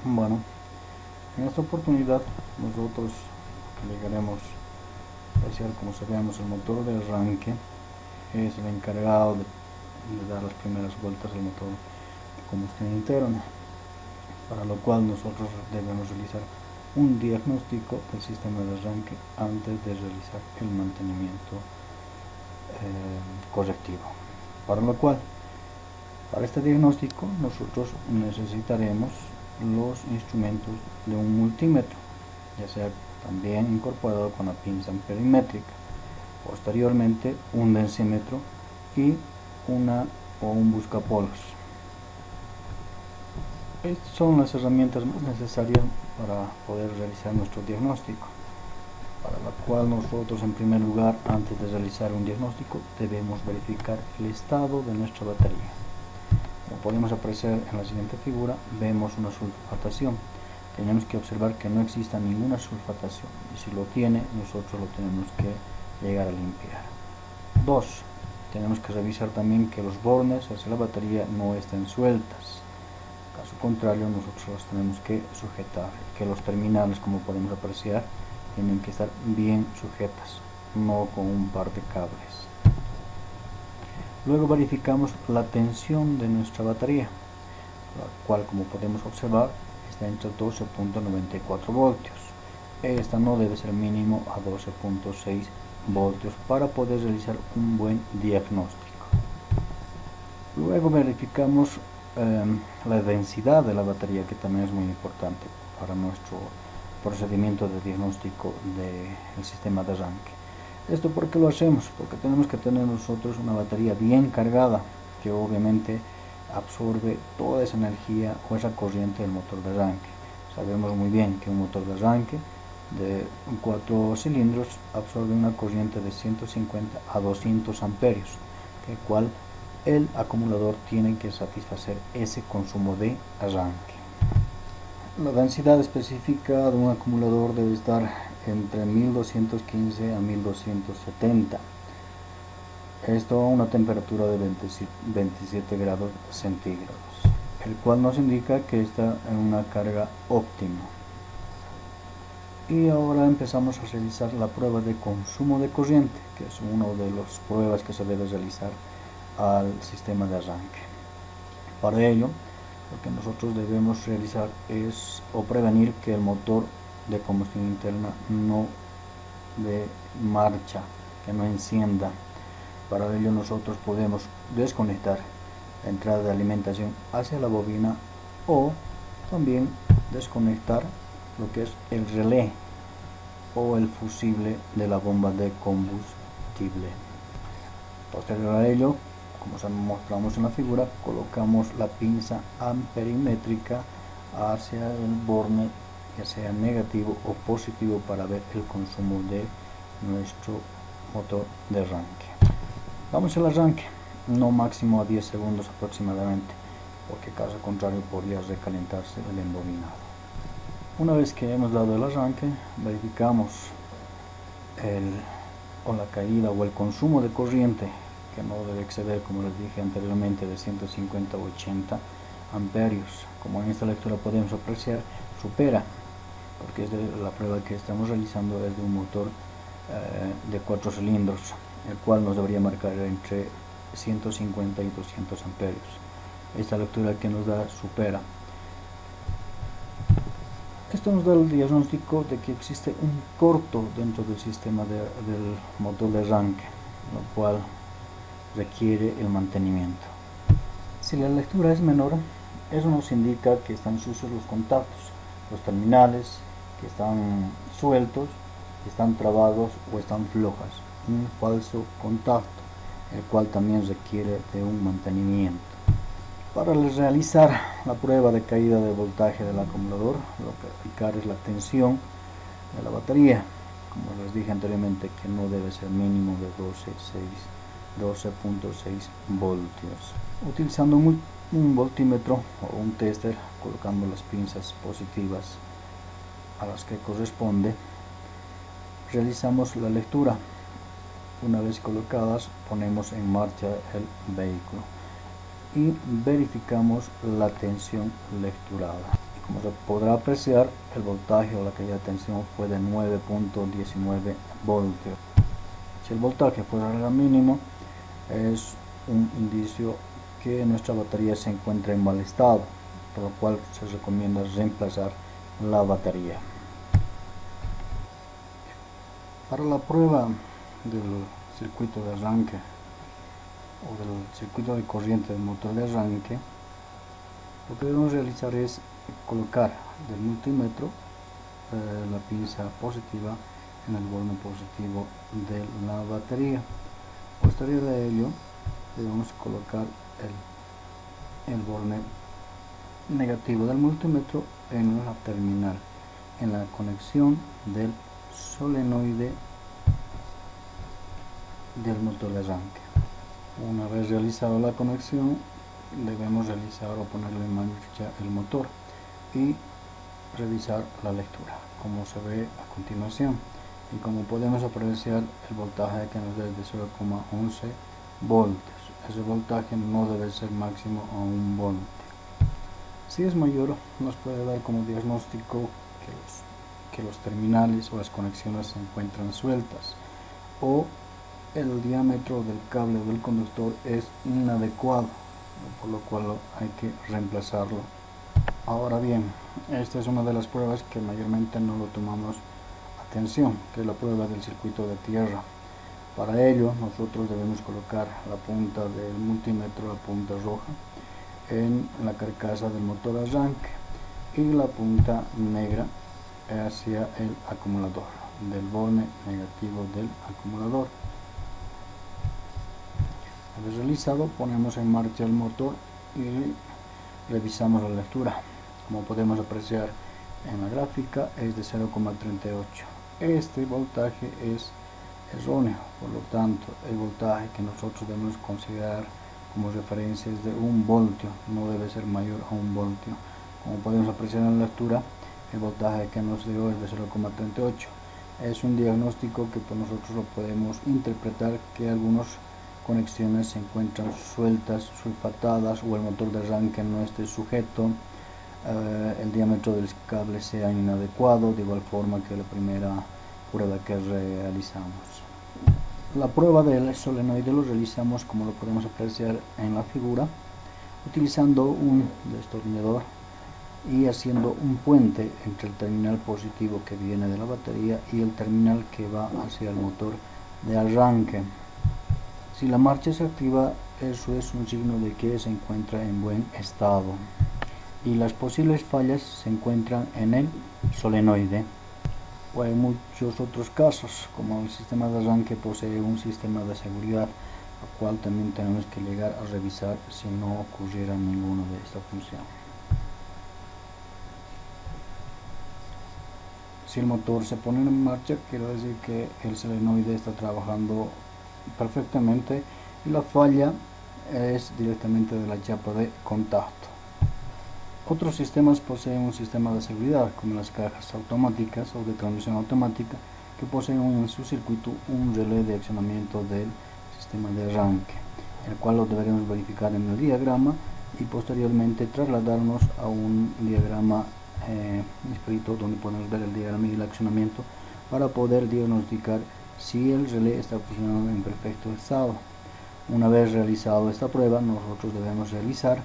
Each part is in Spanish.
Bueno, en esta oportunidad nosotros llegaremos a hacer, como sabemos, el motor de arranque es el encargado de dar las primeras vueltas al motor de combustión interna, para lo cual nosotros debemos realizar un diagnóstico del sistema de arranque antes de realizar el mantenimiento correctivo, para lo cual para este diagnóstico nosotros necesitaremos los instrumentos de un multímetro, ya sea también incorporado con la pinza amperimétrica, posteriormente un densímetro y un buscapolvos. Estas son las herramientas más necesarias para poder realizar nuestro diagnóstico, para la cual nosotros en primer lugar, antes de realizar un diagnóstico, debemos verificar el estado de nuestra batería. Como podemos apreciar en la siguiente figura, vemos una sulfatación. Tenemos que observar que no exista ninguna sulfatación, y si lo tiene, nosotros lo tenemos que llegar a limpiar. 2. Tenemos que revisar también que los bornes hacia la batería no estén sueltas. Caso contrario, nosotros los tenemos que sujetar, que los terminales, como podemos apreciar, tienen que estar bien sujetas, no con un par de cables. Luego verificamos la tensión de nuestra batería, la cual, como podemos observar, está entre 12.94 voltios. Esta no debe ser mínimo a 12.6 voltios para poder realizar un buen diagnóstico. Luego verificamos la densidad de la batería, que también es muy importante para nuestro procedimiento de diagnóstico del sistema de arranque. ¿Esto por qué lo hacemos? Porque tenemos que tener nosotros una batería bien cargada, que obviamente absorbe toda esa energía o esa corriente del motor de arranque. Sabemos muy bien que un motor de arranque de 4 cilindros absorbe una corriente de 150 a 200 amperios, el cual el acumulador tiene que satisfacer ese consumo de arranque. La densidad específica de un acumulador debe estar entre 1215 a 1270. Esto a una temperatura de 27 grados centígrados, el cual nos indica que está en una carga óptima. Y ahora empezamos a realizar la prueba de consumo de corriente, que es una de las pruebas que se debe realizar al sistema de arranque. Para ello, lo que nosotros debemos realizar es prevenir que el motor de combustión interna no de marcha, que no encienda. Para ello nosotros podemos desconectar la entrada de alimentación hacia la bobina, o también desconectar lo que es el relé o el fusible de la bomba de combustible. Posterior a ello, como mostramos en la figura, colocamos la pinza amperimétrica hacia el borne, ya sea negativo o positivo, para ver el consumo de nuestro motor de arranque. Vamos al arranque, no máximo a 10 segundos aproximadamente, porque caso contrario podría recalentarse el embobinado. Una vez que hemos dado el arranque, verificamos la caída o el consumo de corriente, que no debe exceder, como les dije anteriormente, de 150 a 80 amperios. Como en esta lectura podemos apreciar, supera, porque es la prueba que estamos realizando es de un motor de 4 cilindros, el cual nos debería marcar entre 150 y 200 amperios. Esta lectura que nos da supera. Esto nos da el diagnóstico de que existe un corto dentro del sistema del motor de arranque, lo cual requiere el mantenimiento. Si la lectura es menor, eso nos indica que están sucios los contactos, los terminales, que están sueltos, que están trabados o están flojas, un falso contacto, el cual también requiere de un mantenimiento. Para realizar la prueba de caída de voltaje del acumulador, lo que aplicar es la tensión de la batería, como les dije anteriormente, que no debe ser mínimo de 12.6 voltios. Utilizando un voltímetro o un tester, colocando las pinzas positivas a las que corresponde, realizamos la lectura. Una vez colocadas, ponemos en marcha el vehículo y verificamos la tensión lecturada. Como se podrá apreciar, el voltaje o la caída de tensión fue de 9.19 voltios. Si el voltaje fuera el mínimo, es un indicio que nuestra batería se encuentra en mal estado, por lo cual se recomienda reemplazar la batería. Para la prueba del circuito de arranque o del circuito de corriente del motor de arranque, lo que debemos realizar es colocar del multímetro la pinza positiva en el borne positivo de la batería. Posterior a ello, debemos colocar el borne negativo del multímetro en la terminal, en la conexión del solenoide del motor de arranque. Una vez realizada la conexión, debemos realizar o ponerle en marcha el motor y revisar la lectura, como se ve a continuación. Y como podemos apreciar, el voltaje que nos da es de 0,11 voltios. Ese voltaje no debe ser máximo a 1 voltio. Si es mayor, nos puede dar como diagnóstico que los terminales o las conexiones se encuentran sueltas, o el diámetro del cable o del conductor es inadecuado, por lo cual hay que reemplazarlo. Ahora bien, esta es una de las pruebas que mayormente no lo tomamos atención, que es la prueba del circuito de tierra. Para ello, nosotros debemos colocar la punta del multímetro, la punta roja, en la carcasa del motor de arranque y la punta negra hacia el acumulador, del borne negativo del acumulador. Una vez realizado, ponemos en marcha el motor y revisamos la lectura. Como podemos apreciar en la gráfica, es de 0,38. Este voltaje es erróneo, por lo tanto el voltaje que nosotros debemos considerar como referencia es de 1 voltio, no debe ser mayor a 1 voltio. Como podemos apreciar en la lectura, el voltaje que nos dio es de 0,38. Es un diagnóstico que por nosotros lo podemos interpretar que algunas conexiones se encuentran sueltas, sulfatadas, o el motor de arranque no esté sujeto, el diámetro del cable sea inadecuado, de igual forma que la primera prueba que realizamos. La prueba del solenoide lo realizamos, como lo podemos apreciar en la figura, utilizando un destornillador y haciendo un puente entre el terminal positivo que viene de la batería y el terminal que va hacia el motor de arranque. Si la marcha se activa, eso es un signo de que se encuentra en buen estado, y las posibles fallas se encuentran en el solenoide. O hay muchos otros casos, como el sistema de arranque posee un sistema de seguridad, al cual también tenemos que llegar a revisar si no ocurriera ninguna de esta función. Si el motor se pone en marcha, quiere decir que el solenoide está trabajando perfectamente, y la falla es directamente de la chapa de contacto. Otros sistemas poseen un sistema de seguridad, como las cajas automáticas o de transmisión automática, que poseen en su circuito un relé de accionamiento del sistema de arranque, el cual lo deberemos verificar en el diagrama y posteriormente trasladarnos a un diagrama escrito donde podemos ver el diagrama y el accionamiento para poder diagnosticar si el relé está funcionando en perfecto estado. Una vez realizado esta prueba, nosotros debemos realizar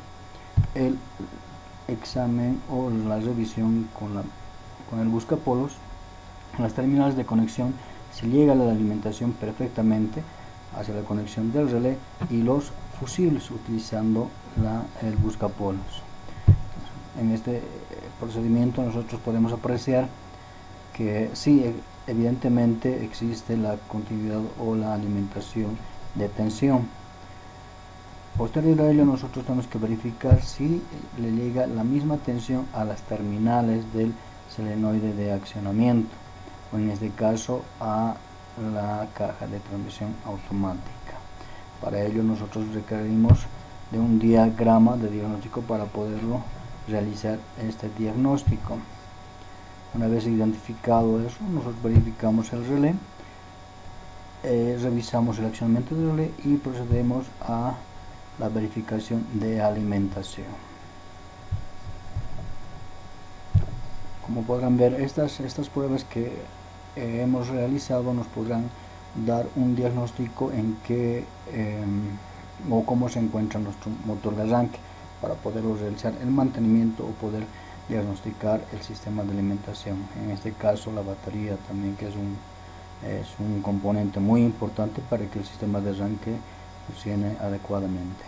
el examen o la revisión con el buscapolos en las terminales de conexión, si llega la alimentación perfectamente hacia la conexión del relé y los fusibles utilizando el buscapolos. En este procedimiento nosotros podemos apreciar que sí, evidentemente existe la continuidad o la alimentación de tensión. Posterior a ello, nosotros tenemos que verificar si le llega la misma tensión a las terminales del solenoide de accionamiento, o en este caso a la caja de transmisión automática. Para ello nosotros requerimos de un diagrama de diagnóstico para poderlo realizar este diagnóstico. Una vez identificado eso, nosotros verificamos el relé, revisamos el accionamiento del relé y procedemos a la verificación de alimentación. Como podrán ver, estas pruebas que hemos realizado nos podrán dar un diagnóstico en qué o cómo se encuentra nuestro motor de arranque, para poderlo realizar el mantenimiento o poder diagnosticar el sistema de alimentación, en este caso la batería también, que es un componente muy importante para que el sistema de arranque funcione adecuadamente.